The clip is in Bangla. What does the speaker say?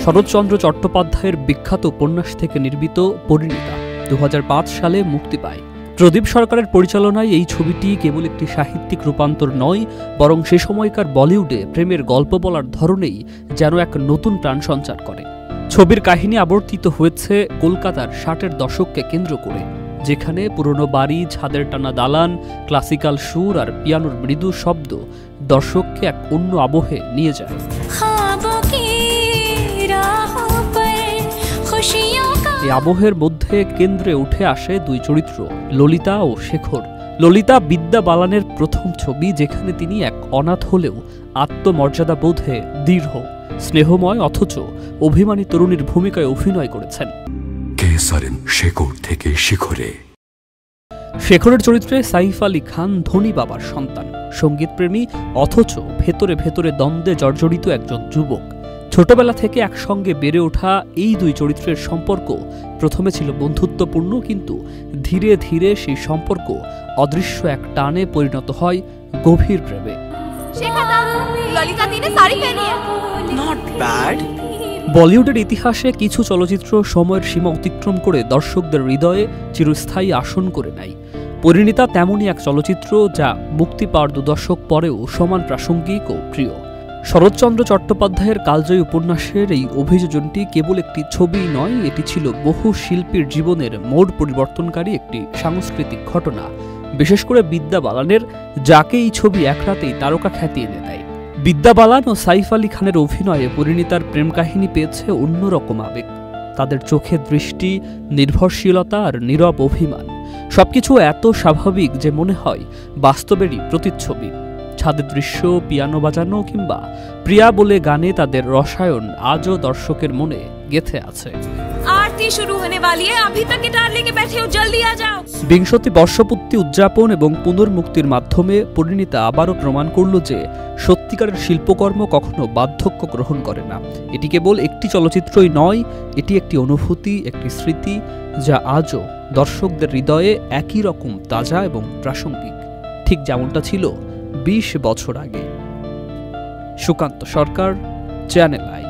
শরৎচন্দ্র চট্টোপাধ্যায়ের বিখ্যাত উপন্যাস থেকে নির্মিত পরিণীতা 2005 সালে মুক্তি পায়। প্রদীপ সরকারের পরিচালনায় এই ছবিটি কেবল একটি সাহিত্যিক রূপান্তর নয়, বরং সে সময়কার বলিউডে প্রেমের গল্প বলার ধরনেই যেন এক নতুন প্রাণ সঞ্চার করে। ছবির কাহিনী আবর্তিত হয়েছে কলকাতার 60-এর দশককে কেন্দ্র করে, যেখানে পুরনো বাড়ি, ছাদের টানা দালান, ক্লাসিক্যাল সুর আর পিয়ানোর মৃদু শব্দ দর্শককে এক অন্য আবহে নিয়ে যায়। এই আবহের মধ্যে কেন্দ্রে উঠে আসে দুই চরিত্র, ললিতা ও শেখর। ললিতা বিদ্যা বালানের প্রথম ছবি, যেখানে তিনি এক অনাথ হলেও আত্মমর্যাদা বোধে দৃঢ়, স্নেহময় অথচ অভিমানী তরুণীর ভূমিকায় অভিনয় করেছেন। শেখর থেকে শিখরে। শেখরের চরিত্রে সাইফ আলী খান ধনী বাবার সন্তান, সঙ্গীতপ্রেমী অথচ ভেতরে ভেতরে দ্বন্দ্বে জর্জরিত একজন যুবক। ছোটবেলা থেকে একসঙ্গে বেড়ে ওঠা এই দুই চরিত্রের সম্পর্ক প্রথমে ছিল বন্ধুত্বপূর্ণ, কিন্তু ধীরে ধীরে সেই সম্পর্ক অদৃশ্য এক টানে পরিণত হয় গভীর প্রেমে। বলিউডের ইতিহাসে কিছু চলচ্চিত্র সময়ের সীমা অতিক্রম করে দর্শকদের হৃদয়ে চিরস্থায়ী আসন করে নেয়। পরিণীতা তেমনই এক চলচ্চিত্র, যা মুক্তি পাওয়ার 2 দশক পরেও সমান প্রাসঙ্গিক ও প্রিয়। শরৎচন্দ্র চট্টোপাধ্যায়ের কালজয়ী উপন্যাসের এই অভিযোজনটি কেবল একটি ছবি নয়, এটি ছিল বহু শিল্পীর জীবনের মোড় পরিবর্তনকারী একটি সাংস্কৃতিক ঘটনা, বিশেষ করে বিদ্যা বালানের, যাকে এই ছবি এক রাতেই তারকা খ্যাতি এনে দেয়। বিদ্যা বালান ও সাইফ আলী খানের অভিনয়ে পরিণীতার প্রেম কাহিনী পেয়েছে অন্যরকম আবেগ। তাদের চোখে দৃষ্টি, নির্ভরশীলতা আর নীরব অভিমান সবকিছু এত স্বাভাবিক যে মনে হয় বাস্তবেরই প্রতিচ্ছবি। ছাদের দৃশ্য, পিয়ানো বাজানো কিংবা প্রিয়া বলে গানে তাদের রসায়ন আজও দর্শকের মনে গেঁথে আছে। বিংশতি বর্ষপূর্তি উদযাপন এবং পুনর্মুক্তির মাধ্যমে পরিণীতা আবারও প্রমাণ করল যে সত্যিকারের শিল্পকর্ম কখনো বার্ধক্য গ্রহণ করে না। এটি কেবল একটি চলচ্চিত্রই নয়, এটি একটি অনুভূতি, একটি স্মৃতি, যা আজও দর্শকদের হৃদয়ে একই রকম তাজা এবং প্রাসঙ্গিক, ঠিক যেমনটা ছিল 20 বছর আগে। সুকান্ত সরকার, চ্যানেল আই।